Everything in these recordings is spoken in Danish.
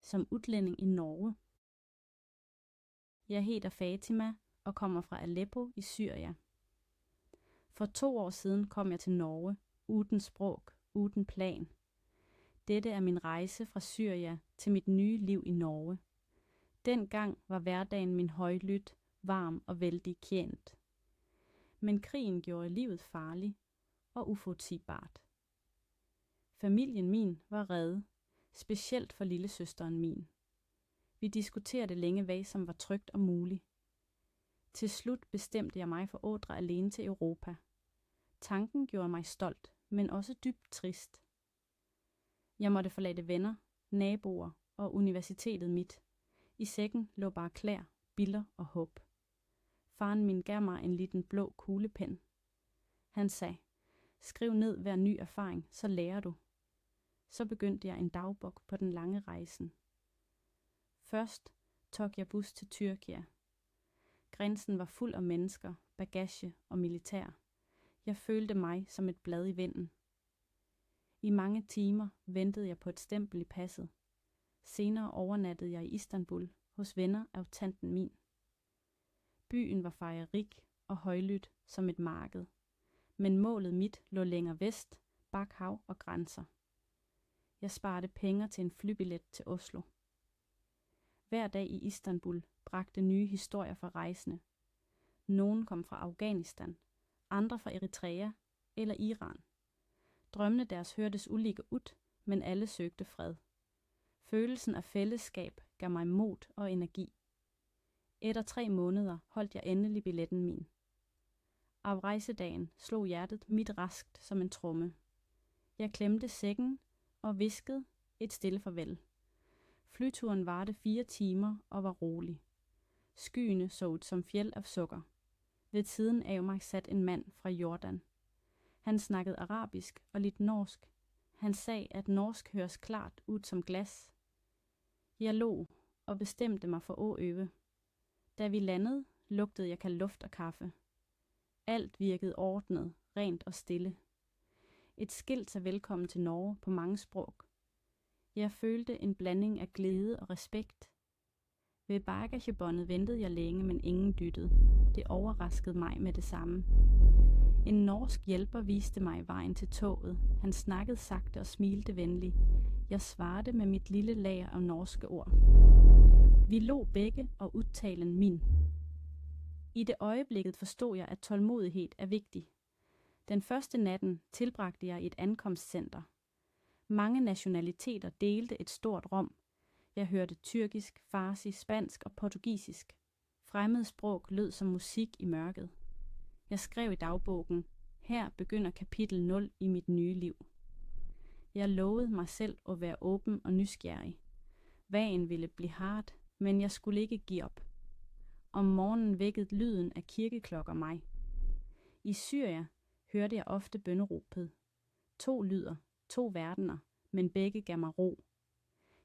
som udlænding i Norge. Jeg hedder Fatima og kommer fra Aleppo i Syrien. For 2 år siden kom jeg til Norge, uden sprog, uden plan. Dette er min rejse fra Syrien til mit nye liv i Norge. Dengang var hverdagen min højlydt, varm og vældig kendt. Men krigen gjorde livet farligt og uforudsigbart. Familien min var reddet, specielt for lillesøsteren min. Vi diskuterede længe, hvad som var trygt og muligt. Til slut bestemte jeg mig for at ådre alene til Europa. Tanken gjorde mig stolt, men også dybt trist. Jeg måtte forlade venner, naboer og universitetet mit. I sækken lå bare klæder, billeder og håb. Faren min gav mig en liten blå kuglepen. Han sagde, skriv ned hver ny erfaring, så lærer du. Så begyndte jeg en dagbog på den lange rejsen. Først tog jeg bus til Tyrkia. Grænsen var fuld af mennesker, bagage og militær. Jeg følte mig som et blad i vinden. I mange timer ventede jeg på et stempel i passet. Senere overnattede jeg i Istanbul hos venner af tanten min. Byen var fejrerig og højlydt som et marked, men målet mit lå længere vest, bak hav og grænser. Jeg sparede penge til en flybillet til Oslo. Hver dag i Istanbul bragte nye historier fra rejsende. Nogle kom fra Afghanistan, andre fra Eritrea eller Iran. Drømmene deres hørtes ulike ud, men alle søgte fred. Følelsen af fællesskab gav mig mod og energi. Efter 3 måneder holdt jeg endelig billetten min. Afrejsedagen slog hjertet mit raskt som en tromme. Jeg klemte sækken og viskede et stille farvel. Flyturen varede 4 timer og var rolig. Skyene så ud som fjeld af sukker. Ved siden af mig sat en mand fra Jordan. Han snakkede arabisk og lidt norsk. Han sagde, at norsk høres klart ud som glas. Jeg lå og bestemte mig for at øve. Da vi landede, lugtede jeg kald luft og kaffe. Alt virkede ordnet, rent og stille. Et skilt sagde velkommen til Norge på mange sprog. Jeg følte en blanding af glæde og respekt. Ved bagagebåndet ventede jeg længe, men ingen dyttede. Det overraskede mig med det samme. En norsk hjælper viste mig vejen til toget. Han snakkede sagte og smilte venligt. Jeg svarede med mit lille lager af norske ord. Vi lå begge og udtalen min. I det øjeblikket forstod jeg, at tålmodighed er vigtig. Den første natten tilbragte jeg i et ankomstcenter. Mange nationaliteter delte et stort rum. Jeg hørte tyrkisk, farsi, spansk og portugisisk. Fremmede sprog lød som musik i mørket. Jeg skrev i dagbogen, her begynder kapitel 0 i mit nye liv. Jeg lovede mig selv at være åben og nysgerrig. Vejen ville blive hard, men jeg skulle ikke give op. Om morgenen vækkede lyden af kirkeklokker mig. I Syrien hørte jeg ofte bønneropet. 2 lyder, 2 verdener, men begge gav mig ro.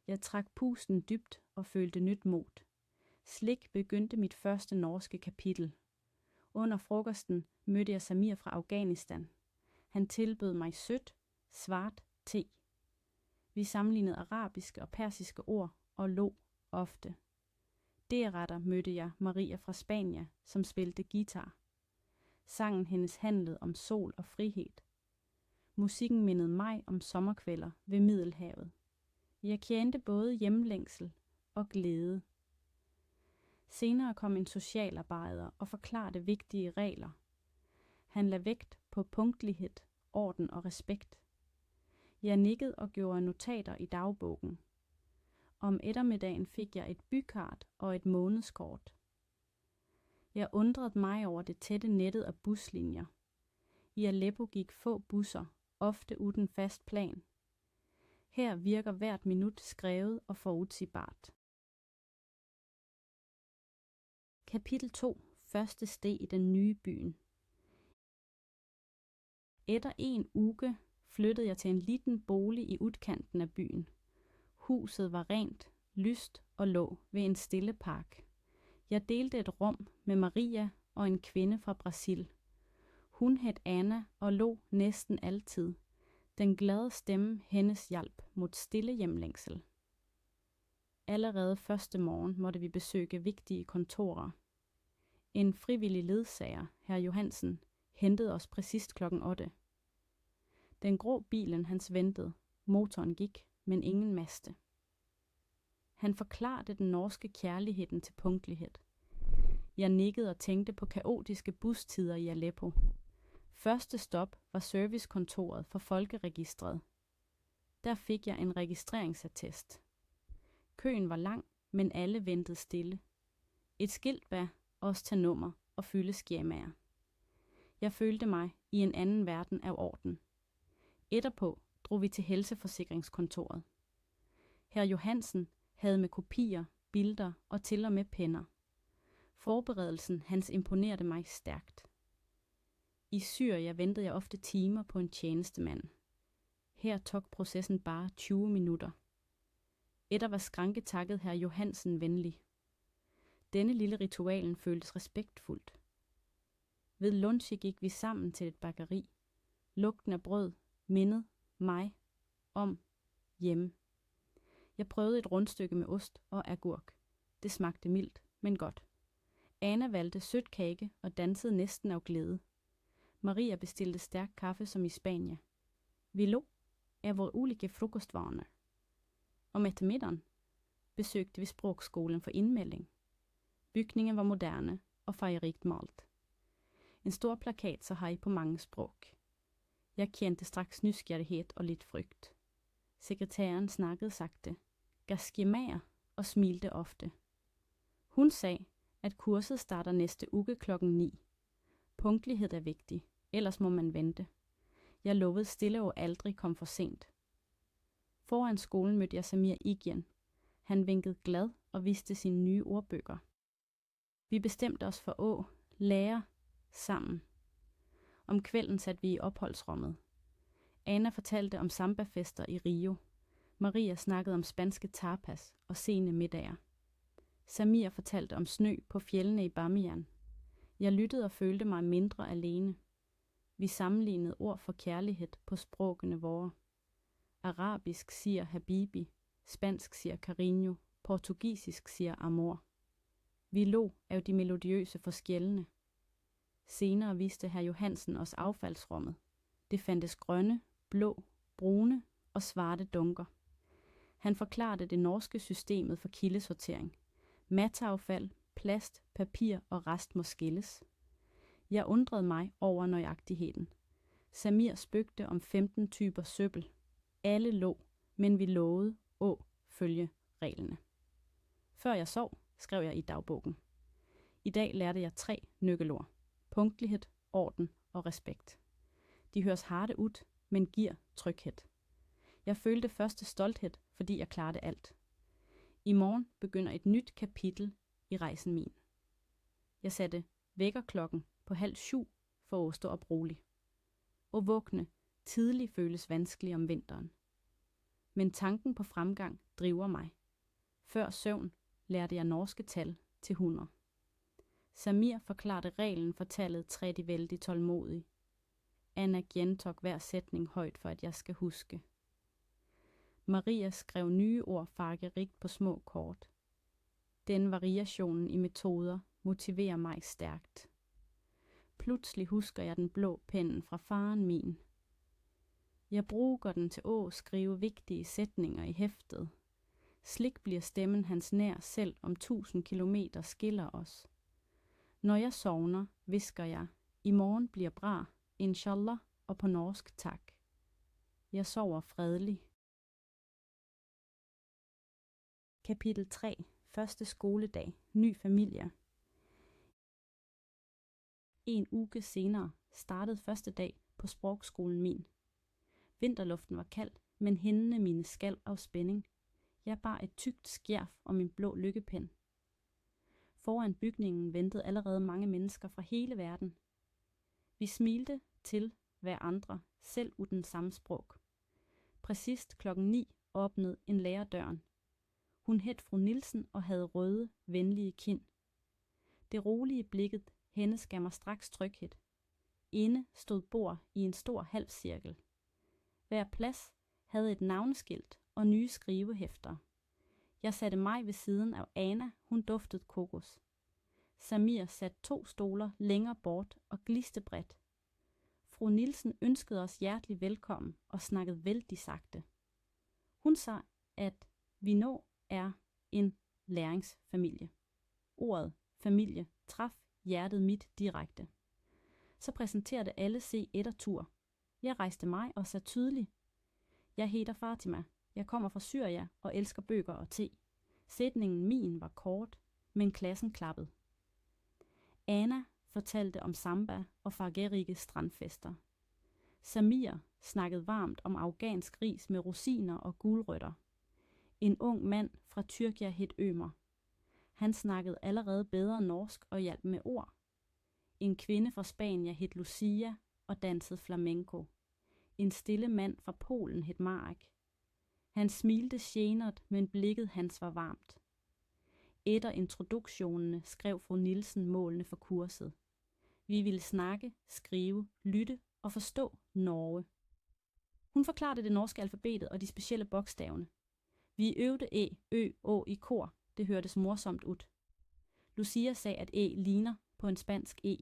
Jeg trak pusten dybt og følte nyt mod. Slik begyndte mit første norske kapitel. Under frokosten mødte jeg Samir fra Afghanistan. Han tilbød mig sødt, svart te. Vi sammenlignede arabiske og persiske ord og lå ofte. Deretter mødte jeg Maria fra Spanien, som spillede guitar. Sangen hendes handlede om sol og frihed. Musikken mindede mig om sommerkvælder ved Middelhavet. Jeg kendte både hjemlængsel og glæde. Senere kom en socialarbejder og forklarede vigtige regler. Han lagde vægt på punktlighed, orden og respekt. Jeg nikkede og gjorde notater i dagbogen. Om eftermiddagen fik jeg et bykart og et månedskort. Jeg undrede mig over det tætte nettet af buslinjer. I Aleppo gik få busser, ofte uden fast plan. Her virker hvert minut skrevet og forudsigbart. Kapitel 2. Første sted i den nye byen. Efter 1 uge flyttede jeg til en lille bolig i udkanten af byen. Huset var rent, lyst og lå ved en stille park. Jeg delte et rum med Maria og en kvinde fra Brasil. Hun hed Anna og lå næsten altid. Den glade stemme hendes hjælp mod stille hjemlængsel. Allerede første morgen måtte vi besøge vigtige kontorer. En frivillig ledsager, herr Johansen, hentede os præcist klokken 8. Den grå bilen hans ventede. Motoren gik, men ingen maste. Han forklarede den norske kærligheden til punktlighed. Jeg nikkede og tænkte på kaotiske bustider i Aleppo. Første stop var servicekontoret for folkeregistret. Der fik jeg en registreringsattest. Køen var lang, men alle ventede stille. Et skilt bag os til nummer og fylde skemaer. Jeg følte mig i en anden verden af orden. Etterpå drog vi til helseforsikringskontoret. Herr Johansen havde med kopier, billeder og til og med penner. Forberedelsen hans imponerede mig stærkt. I Syria ventede jeg ofte timer på en tjenestemand. Her tog processen bare 20 minutter. Etter var skranketakket herr Johansen venlig. Denne lille ritualen føltes respektfuldt. Ved lunsje gik vi sammen til et bageri. Lugten af brød mindede mig om hjemme. Jeg prøvede et rundstykke med ost og agurk. Det smagte mildt, men godt. Anna valgte sødt kage og dansede næsten af glæde. Maria bestilte stærk kaffe som i Spanien. Vi lå af vores ulike frokostvaner. Om eftermiddagen besøgte vi sprogskolen for indmelding. Bygningen var moderne og farverigt malt. En stor plakat så hej på mange sprog. Jeg kendte straks nysgerrighed og lidt frygt. Sekretæren snakkede sagte, gav skemaer og smilte ofte. Hun sagde, at kurset starter næste uge klokken 9. Punktlighed er vigtig, ellers må man vente. Jeg lovede stille og aldrig kom for sent. Foran skolen mødte jeg Samir igen. Han vinkede glad og viste sine nye ordbøger. Vi bestemte os for at lære sammen. Om kvelden satte vi i opholdsrummet. Anna fortalte om sambafester i Rio. Maria snakkede om spanske tapas og sene middager. Samir fortalte om snø på fjellene i Bamiyan. Jeg lyttede og følte mig mindre alene. Vi sammenlignede ord for kærlighed på sprogene vore. Arabisk siger habibi, spansk siger cariño, portugisisk siger amor. Vi lå af de melodiøse forskellene. Senere viste herr Johansen os affaldsrummet. Det fandtes grønne, blå, brune og svarte dunker. Han forklarede det norske systemet for kildesortering. Mataffald, plast, papir og rest må skilles. Jeg undrede mig over nøjagtigheden. Samir spøgte om 15 typer søppel. Alle lå, men vi lovede at følge reglene. Før jeg sov, skrev jeg i dagbogen. I dag lærte jeg 3 nøkkelord. Punktlighed, orden og respekt. De høres harde ud, men giver tryghed. Jeg følte første stolthed, fordi jeg klarede alt. I morgen begynder et nyt kapitel i rejsen min. Jeg satte vækkerklokken på 6:30 for at stå op rolig. Og vågne tidligt føles vanskelig om vinteren. Men tanken på fremgang driver mig. Før søvn lærte jeg norske tal til 100. Samir forklarede reglen for tallet 3 de vældig tålmodig. Anna gentog hver sætning højt for at jeg skal huske. Maria skrev nye ord farverigt på små kort. Den variationen i metoder motiverer mig stærkt. Pludselig husker jeg den blå pen fra faren min. Jeg bruger den til at skrive vigtige sætninger i hæftet. Slik bliver stemmen hans nær selv om 1000 kilometer skiller os. Når jeg sovner, visker jeg, i morgen bliver bra, inshallah og på norsk tak. Jeg sover fredelig. Kapitel 3. Første skoledag. Ny familie. En uge senere startede første dag på sprogskolen min. Vinterluften var kald, men hændene mine skalv af spænding. Jeg bar et tykt skjerf og min blå lykkepen. Foran bygningen ventede allerede mange mennesker fra hele verden. Vi smilte til hver andre, selv uden samme sprog. Præcist klokken 9 åbnede en lærer døren. Hun hed fru Nielsen og havde røde, venlige kind. Det rolige blikket hendes gav mig straks tryghed. Inde stod bord i en stor halvcirkel. Hver plads havde et navneskilt og nye skrivehæfter. Jeg satte mig ved siden af Ana, hun duftede kokos. Samir satte 2 stoler længere bort og gliste bredt. Fru Nielsen ønskede os hjertelig velkommen og snakkede vældig sagte. Hun sagde, at vi nu er en læringsfamilie. Ordet familie traf hjertet mit direkte. Så præsenterede alle se ettertur. Jeg rejste mig og sagde tydeligt: Jeg hedder Fatima. Jeg kommer fra Syria og elsker bøger og te. Sætningen min var kort, men klassen klappede. Ana fortalte om samba og fargerige strandfester. Samir snakkede varmt om afghansk ris med rosiner og guldrøtter. En ung mand fra Tyrkia hed Ømer. Han snakkede allerede bedre norsk og hjalp med ord. En kvinde fra Spanien hed Lucia og dansede flamenco. En stille mand fra Polen hed Marek. Han smilte genert, men blikket hans var varmt. Efter introduktionerne skrev fru Nielsen målene for kurset. Vi ville snakke, skrive, lytte og forstå Norge. Hun forklarede det norske alfabetet og de specielle bogstaverne. Vi øvede æ, ø, å i kor. Det hørtes morsomt ud. Lucia sagde, at æ ligner på en spansk e.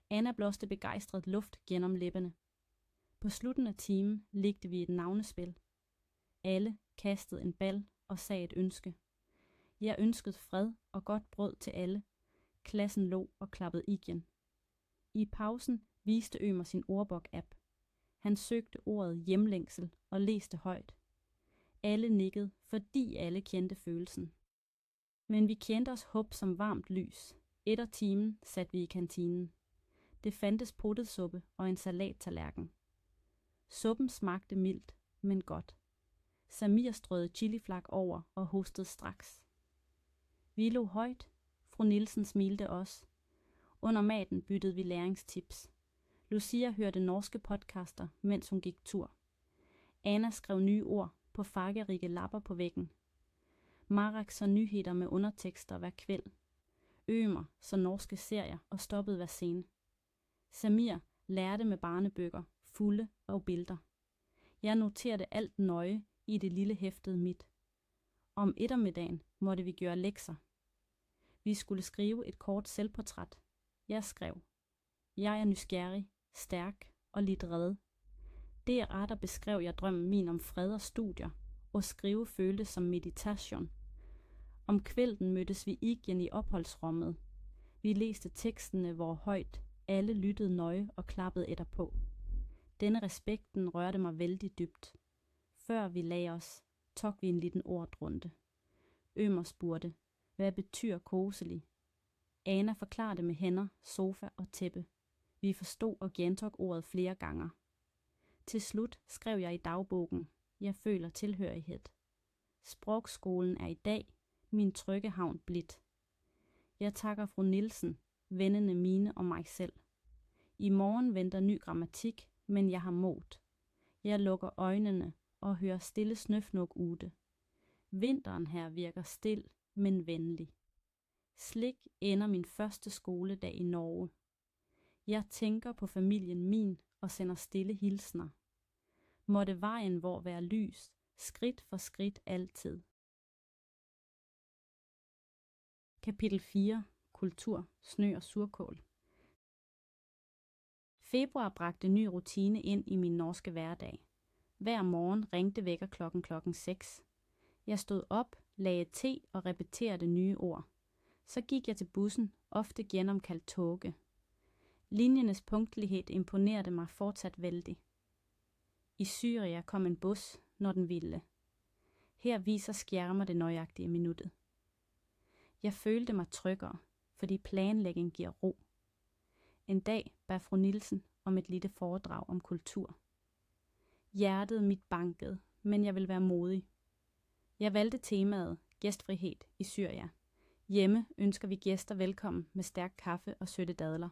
Anna blåste begejstret luft gennem læberne. På slutten af timen legte vi et navnespil. Alle kastede en bal og sagde et ønske. Jeg ønskede fred og godt brød til alle. Klassen lå og klappede igen. I pausen viste Ømer sin ordbog-app. Han søgte ordet hjemlængsel og læste højt. Alle nikkede, fordi alle kendte følelsen. Men vi kendte os håb som varmt lys. Efter timen satte vi i kantinen. Det fandtes pottesuppe og en salattallerken. Suppen smagte mildt, men godt. Samir strøede chiliflak over og hostede straks. Vi lå højt. Fru Nielsen smilte os. Under maten byttede vi læringstips. Lucia hørte norske podcaster, mens hun gik tur. Anna skrev nye ord på fargerige lapper på væggen. Marek så nyheder med undertekster hver kvæld. Ømer så norske serier og stoppede hver scene. Samir lærte med barnebøger, fulde og billeder. Jeg noterede alt nøje i det lille hæftede mit. Om ettermiddagen måtte vi gøre lektier. Vi skulle skrive et kort selvportræt. Jeg skrev: Jeg er nysgerrig, stærk og lidt red. Deretter beskrev jeg drømmen min om fred og studier, og skrive føltes som meditation. Om kvælden mødtes vi igen i opholdsrummet. Vi læste tekstene, hvor højt alle lyttede nøje og klappede etterpå. Denne respekten rørte mig vældig dybt. Før vi lagde os, tog vi en liten ordrunde. Ømer spurgte: Hvad betyder koselig? Ana forklarede med hænder, sofa og tæppe. Vi forstod og gentog ordet flere gange. Til slut skrev jeg i dagbogen: Jeg føler tilhørighed. Sprogskolen er i dag min trygge havn blidt. Jeg takker fru Nielsen, vennerne mine og mig selv. I morgen venter ny grammatik, men jeg har mod. Jeg lukker øjnene og hører stille snøfnuk ude. Vinteren her virker still, men venlig. Slik ender min første skoledag i Norge. Jeg tænker på familien min og sender stille hilsner. Måtte vejen hvor være lys, skridt for skridt altid. Kapitel 4. Kultur, snø og surkål. Februar bragte ny rutine ind i min norske hverdag. Hver morgen ringte vækker klokken 6. Jeg stod op, lagde te og repeterede nye ord. Så gik jeg til bussen, ofte gennemkaldt toge. Linjenes punktlighed imponerede mig fortsat vældig. I Syria kom en bus, når den ville. Her viser skærmer det nøjagtige minuttet. Jeg følte mig tryggere, fordi planlægning giver ro. En dag bad fru Nielsen om et lille foredrag om kultur. Hjertet mit bankede, men jeg ville være modig. Jeg valgte temaet gæstfrihed i Syria. Hjemme ønsker vi gæster velkommen med stærk kaffe og sødte dadler.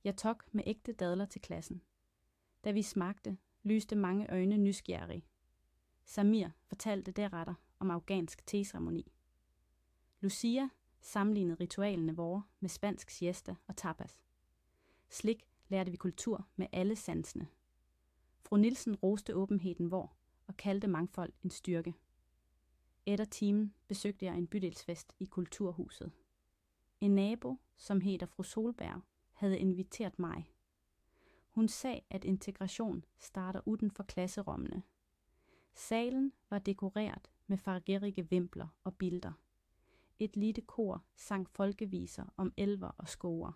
Jeg tog med ægte dadler til klassen. Da vi smagte, lyste mange øjne nysgerrige. Samir fortalte deretter om afghansk teceremoni. Lucia sammenlignede ritualene vore med spansk siesta og tapas. Slik lærte vi kultur med alle sansene. Fru Nielsen roste åbenheden vor og kaldte mangfold en styrke. Efter timen besøgte jeg en bydelsfest i Kulturhuset. En nabo, som hedder fru Solberg, havde inviteret mig. Hun sagde, at integration starter uden for klasserummene. Salen var dekoreret med farverige vimpler og billeder. Et lille kor sang folkeviser om elver og skover.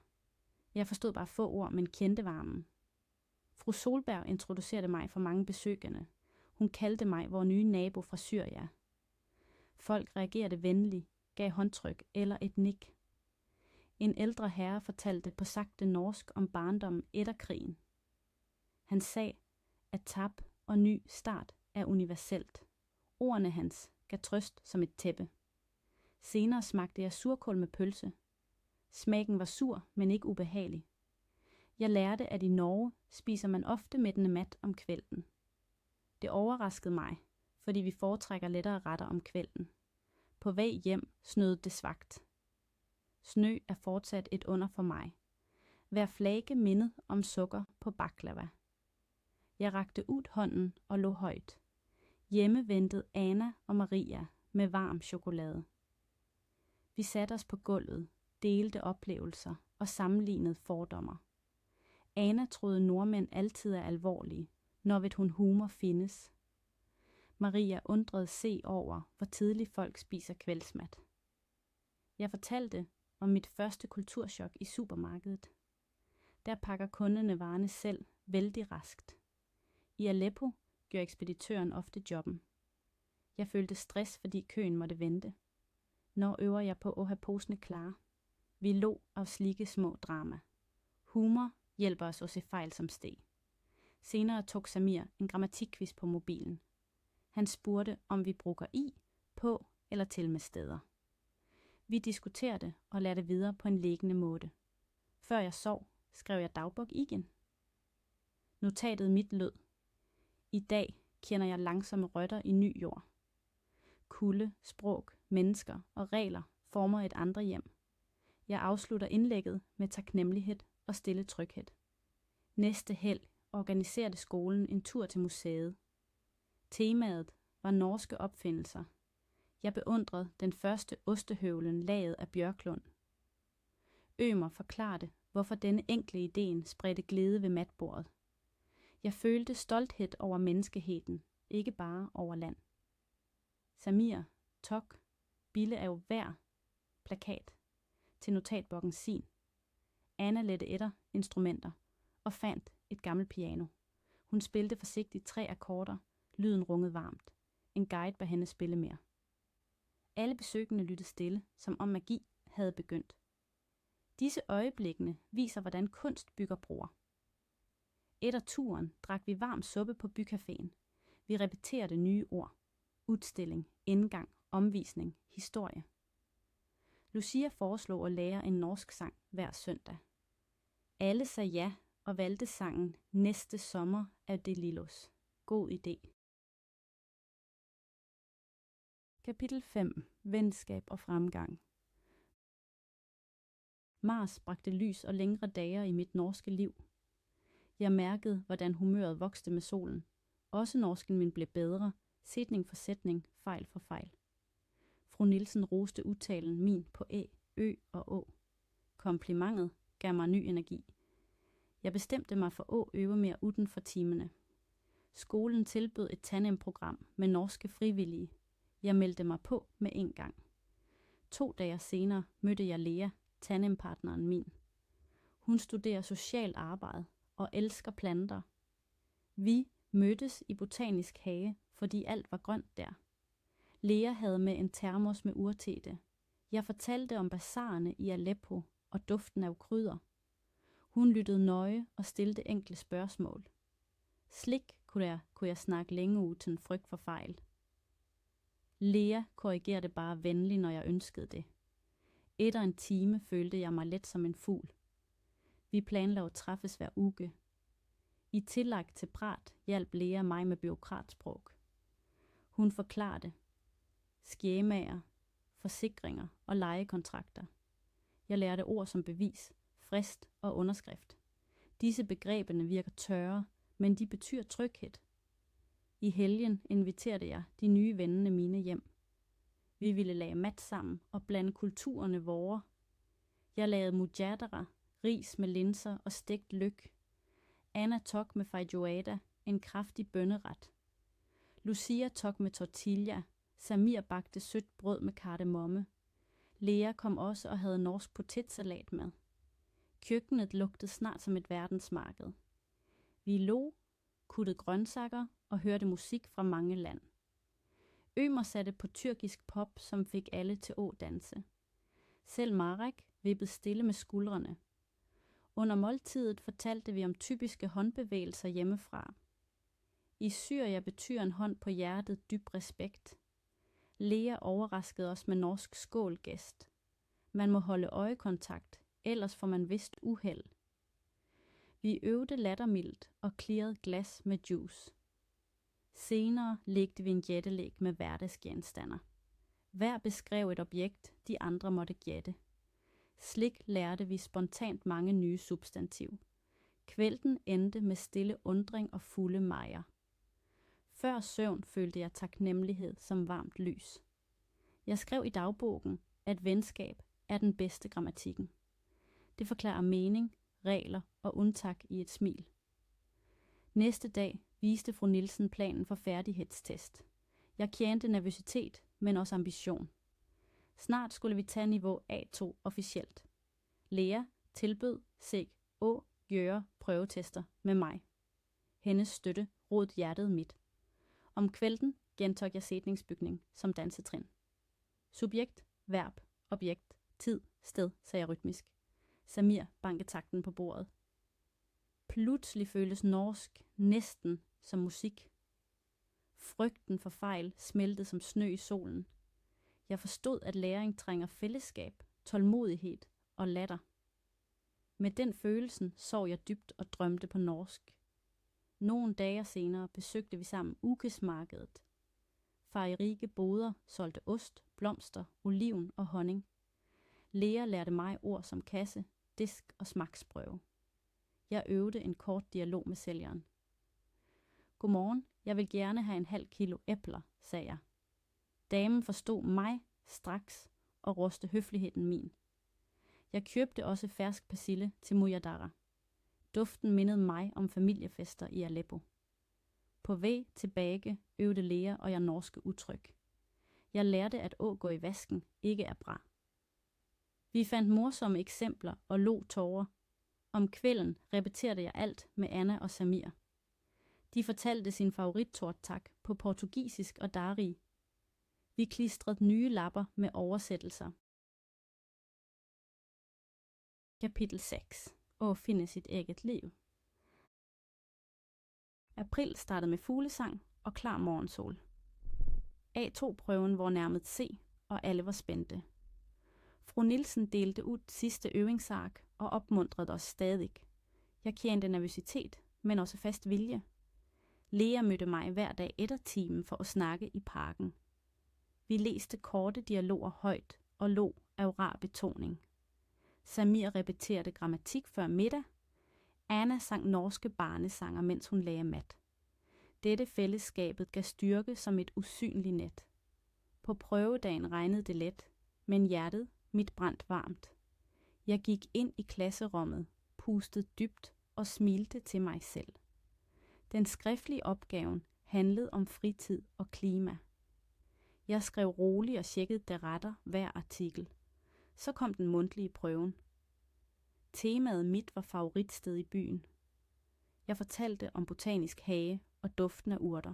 Jeg forstod bare få ord, men kendte varmen. Fru Solberg introducerede mig for mange besøgende. Hun kaldte mig vor nye nabo fra Syria. Folk reagerede venligt, gav håndtryk eller et nik. En ældre herre fortalte på sagte norsk om barndommen efter krigen. Han sagde, at tab og ny start er universelt. Ordene hans gav trøst som et tæppe. Senere smagte jeg surkål med pølse. Smagen var sur, men ikke ubehagelig. Jeg lærte, at i Norge spiser man ofte mættende mat om kvelden. Det overraskede mig, fordi vi foretrækker lettere retter om kvelden. På vej hjem snød det svagt. Snø er fortsat et under for mig. Hver flage mindet om sukker på baklava. Jeg rakte ud hånden og lå højt. Hjemme ventede Anna og Maria med varm chokolade. Vi satte os på gulvet, delte oplevelser og sammenlignede fordommer. Anna troede nordmænd altid er alvorlige, når ved hun humor findes. Maria undrede se over, hvor tidligt folk spiser kveldsmat. Jeg fortalte om mit første kulturschok i supermarkedet. Der pakker kunderne varerne selv vældig raskt. I Aleppo gør ekspeditøren ofte jobben. Jeg følte stress, fordi køen måtte vente. Når øver jeg på at have posene klar. Vi lå af slike små drama. Humor hjælper os at se fejl som steg. Senere tog Samir en grammatikquiz på mobilen. Han spurgte, om vi bruger i, på eller til med steder. Vi diskuterede og lærte videre på en liggende måde. Før jeg sov, skrev jeg dagbog igen. Notatet mit lød. I dag kender jeg langsomme røtter i ny jord. Kulde, sprog, mennesker og regler former et andre hjem. Jeg afslutter indlægget med taknemmelighed og stille tryghed. Næste helg organiserede skolen en tur til museet. Temaet var norske opfindelser. Jeg beundrede den første ostehøvlen laget af bjørklund. Ømer forklarede, hvorfor denne enkle ideen spredte glæde ved matbordet. Jeg følte stolthed over menneskeheden, ikke bare over land. Samir, tok, Bille er jo hver, plakat, til notatbokken sin. Anna lette etter instrumenter og fandt et gammelt piano. Hun spilte forsigtigt 3 akkorder, lyden rungede varmt. En guide bad hende spille mere. Alle besøgende lyttede stille, som om magi havde begyndt. Disse øjeblikkene viser, hvordan kunst bygger broer. Efter turen drak vi varm suppe på bycaféen. Vi repeterede nye ord. Udstilling, indgang, omvisning, historie. Lucia foreslog at lære en norsk sang hver søndag. Alle sagde ja og valgte sangen Næste sommer af De Lillos. God idé. Kapitel 5. Venskab og fremgang. Mars bragte lys og længere dage i mit norske liv. Jeg mærkede, hvordan humøret voksede med solen. Også norsken min blev bedre, sætning for sætning, fejl for fejl. Fru Nielsen roste udtalen min på æ, ø og å. Komplimentet gav mig ny energi. Jeg bestemte mig for at øve mere uden for timerne. Skolen tilbød et tandemprogram med norske frivillige. Jeg meldte mig på med en gang. 2 dage senere mødte jeg Lea, tandempartneren min. Hun studerer socialt arbejde og elsker planter. Vi mødtes i botanisk hage, fordi alt var grønt der. Lea havde med en termos med urtete. Jeg fortalte om bazarerne i Aleppo og duften af krydder. Hun lyttede nøje og stillede enkle spørgsmål. Slik kunne jeg snakke længe uden frygt for fejl. Lea korrigerede bare venligt, når jeg ønskede det. Efter en time følte jeg mig let som en fugl. Vi planlagde at træffes hver uge. I tillæg til prat hjalp Lea mig med bureaukratsprog. Hun forklarede skemaer, forsikringer og lejekontrakter. Jeg lærte ord som bevis, frist og underskrift. Disse begreberne virker tørre, men de betyder tryghed. I helgen inviterede jeg de nye vennerne mine hjem. Vi ville lage mat sammen og blande kulturerne vore. Jeg lavede mujadara, ris med linser og stegt løg. Anna tok med feijoada, en kraftig bønneret. Lucia tok med tortilla. Samir bagte sødt brød med kardemomme. Lea kom også og havde norsk potetsalat med. Køkkenet lugtede snart som et verdensmarked. Vi lo, kuttede grøntsager og hørte musik fra mange land. Ømer satte på tyrkisk pop, som fik alle til at danse. Selv Marek vippede stille med skuldrene. Under måltidet fortalte vi om typiske håndbevægelser hjemmefra. I Syria betyder en hånd på hjertet dyb respekt. Lea overraskede os med norsk skålgæst. Man må holde øjekontakt, ellers får man vist uheld. Vi øvede lattermildt og klirrede glas med juice. Senere legte vi en jættelæg med hverdagsgenstander. Hver beskrev et objekt, de andre måtte gætte. Slik lærte vi spontant mange nye substantiv. Kvælden endte med stille undring og fulde mejer. Før søvn følte jeg taknemmelighed som varmt lys. Jeg skrev i dagbogen, at venskab er den bedste grammatikken. Det forklarer mening, regler og undtag i et smil. Næste dag viste fru Nielsen planen for færdighedstest. Jeg kendte nervøsitet, men også ambition. Snart skulle vi tage niveau A2 officielt. Lea tilbød sig at gøre prøvetester med mig. Hendes støtte rodede hjertet mit. Om kvælden gentog jeg sætningsbygning som dansetrin. Subjekt, verb, objekt, tid, sted, sagde jeg rytmisk. Samir bankede takten på bordet. Pludselig føltes norsk næsten som musik. Frygten for fejl smeltede som snø i solen. Jeg forstod, at læring trænger fællesskab, tålmodighed og latter. Med den følelsen sov jeg dybt og drømte på norsk. Nogle dage senere besøgte vi sammen ukesmarkedet. Farverige boder solgte ost, blomster, oliven og honning. Lea lærte mig ord som kasse, disk og smagsprøve. Jeg øvede en kort dialog med sælgeren. Godmorgen, jeg vil gerne have en halv kilo æbler, sagde jeg. Damen forstod mig straks og roste høfligheden min. Jeg købte også fersk persille til mujadara. Duften mindede mig om familiefester i Aleppo. På vej tilbage øvede Lea og jeg norske udtryk. Jeg lærte, at å gå i vasken ikke er bra. Vi fandt morsomme eksempler og lo tårer. Om kvælden repeterede jeg alt med Anna og Samir. De fortalte sin favorittortak på portugisisk og dari. Vi klistrede nye lapper med oversættelser. Kapitel 6. At finde sit eget liv. April startede med fuglesang og klar morgensol. A2-prøven var nærmet C, og alle var spændte. Fru Nielsen delte ud sidste øvingsark og opmuntrede os stadig. Jeg kendte nervøsitet, men også fast vilje. Lea mødte mig hver dag efter timen for at snakke i parken. Vi læste korte dialoger højt og lå af rar betoning. Samir repeterede grammatik før middag. Anna sang norske barnesanger, mens hun lagde mat. Dette fællesskabet gav styrke som et usynligt net. På prøvedagen regnede det let, men hjertet mit brændt varmt. Jeg gik ind i klasserummet, pustede dybt og smilte til mig selv. Den skriftlige opgaven handlede om fritid og klima. Jeg skrev roligt og tjekkede deretter hver artikel. Så kom den mundtlige prøven. Temaet mit var favoritsted i byen. Jeg fortalte om botanisk hage og duften af urter.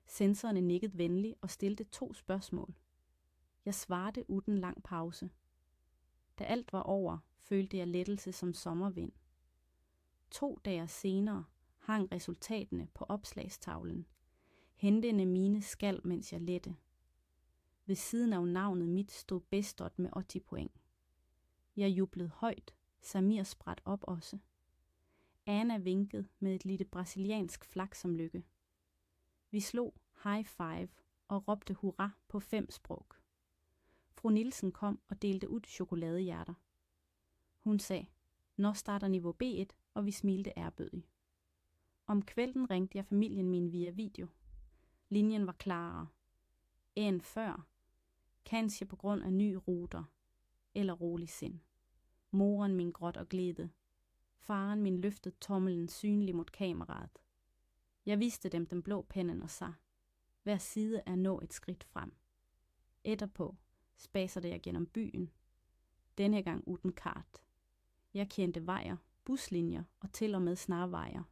Censorerne nikkede venligt og stillede 2 spørgsmål. Jeg svarede uden lang pause. Da alt var over, følte jeg lettelse som sommervind. 2 dage senere hang resultatene på opslagstavlen. Hændene mine skalv, mens jeg lette. Ved siden af navnet mit stod Bestot med 80 point. Jeg jublede højt. Samir spræt op også. Anna vinkede med et lille brasiliansk flag som lykke. Vi slog high five og råbte hurra på 5 sprog. Fru Nielsen kom og delte ud chokoladehjerter. Hun sagde, når starter niveau B1, og vi smilte ærbødig. Om kvælden ringte jeg familien min via video. Linjen var klarere. End før. Kanskje på grund af nye ruter, eller rolig sind. Moren min gråt og glæde. Faren min løftede tommelen synlig mod kameraet. Jeg viste dem den blå pennen og sagde, hver side er nå et skridt frem. Etterpå spasede jeg gennem byen, denne gang uden kart. Jeg kendte vejer, buslinjer og til og med snarvejer.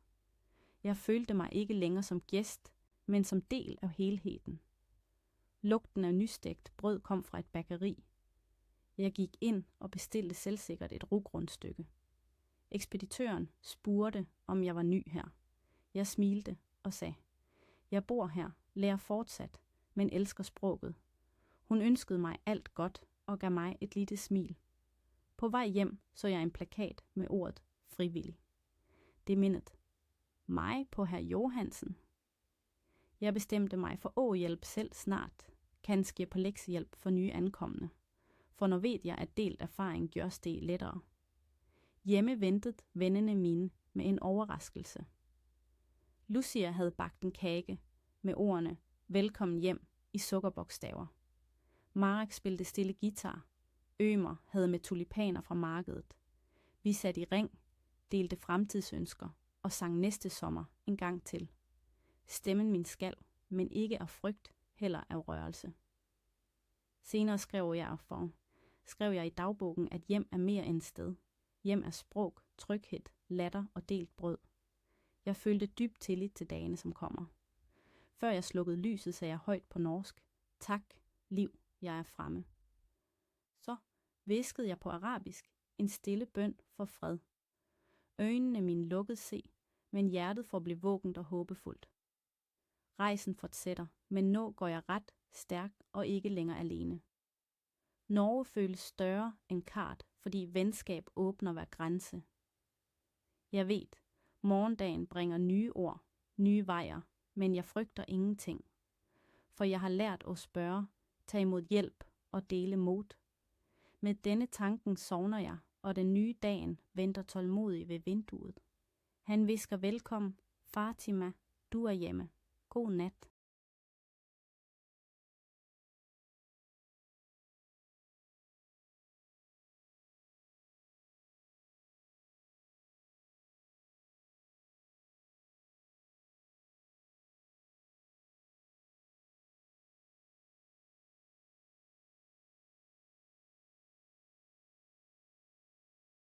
Jeg følte mig ikke længere som gæst, men som del af helheden. Lugten af nystegt brød kom fra et bageri. Jeg gik ind og bestilte selvsikkert et ruggrundstykke. Ekspeditøren spurgte, om jeg var ny her. Jeg smilte og sagde, jeg bor her, lærer fortsat, men elsker sproget. Hun ønskede mig alt godt og gav mig et lille smil. På vej hjem så jeg en plakat med ordet frivillig. Det mindede mig på herr Johansen. Jeg bestemte mig for åhjælp selv snart, kanskje på lektiehjælp for nye ankommende. For når ved jeg, at delt erfaring gør det lettere. Hjemme ventede vennerne mine med en overraskelse. Lucia havde bagt en kage med ordene velkommen hjem i sukkerbogstaver. Marek spillede stille guitar. Ømer havde med tulipaner fra markedet. Vi satte i ring, delte fremtidsønsker og sang næste sommer en gang til. Stemmen min skal, men ikke af frygt, heller af rørelse. Senere skrev jeg i dagbogen, at hjem er mere end sted. Hjem er sprog, tryghed, latter og delt brød. Jeg følte dyb tillid til dagene, som kommer. Før jeg slukkede lyset, sagde jeg højt på norsk, tak, liv, jeg er fremme. Så hviskede jeg på arabisk, en stille bøn for fred. Øjnene mine lukkede se, men hjertet forblev vågent og håbefuldt. Rejsen fortsætter, men nu går jeg ret, stærk og ikke længere alene. Norge føles større end kart, fordi venskab åbner hver grænse. Jeg ved, morgendagen bringer nye ord, nye vejer, men jeg frygter ingenting. For jeg har lært at spørge, tage imod hjælp og dele mod. Med denne tanken sovner jeg, og den nye dagen venter tålmodig ved vinduet. Han hvisker velkommen, Fatima, du er hjemme. God nat.